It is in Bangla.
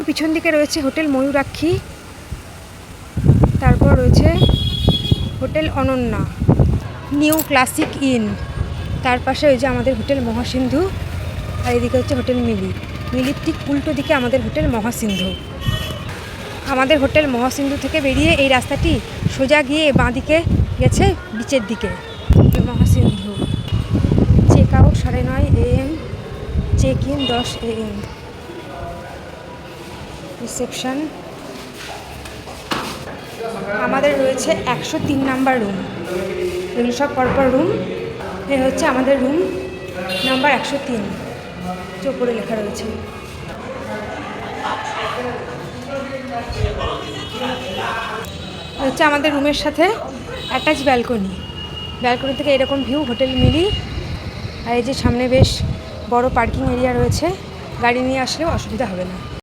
পিছন দিকে রয়েছে হোটেল ময়ূরাক্ষী, তারপর রয়েছে hotel Ananya, new classic in, তার পাশে ওই যে আমাদের হোটেল মহাসিন্ধু, আর এদিকে হচ্ছে হোটেল মিলি। মিলির ঠিক উল্টো দিকে আমাদের হোটেল মহাসিন্ধু। আমাদের হোটেল মহাসিন্ধু থেকে বেরিয়ে এই রাস্তাটি সোজা গিয়ে বাঁদিকে গেছে বিচের দিকে। Mahasindhu check out 9:30 AM, check in 10 AM। Reception. আমাদের রয়েছে 103 নাম্বার রুম। এগুলো সব পরপর রুম। এ হচ্ছে আমাদের রুম নাম্বার 103, যে উপরে লেখা রয়েছে। হচ্ছে আমাদের রুমের সাথে অ্যাটাচ ব্যালকনি। ব্যালকনি থেকে এরকম ভিউ হোটেল মিলি। আর এই যে সামনে বেশ বড় পার্কিং এরিয়া রয়েছে, গাড়ি নিয়ে আসলেও অসুবিধা হবে না।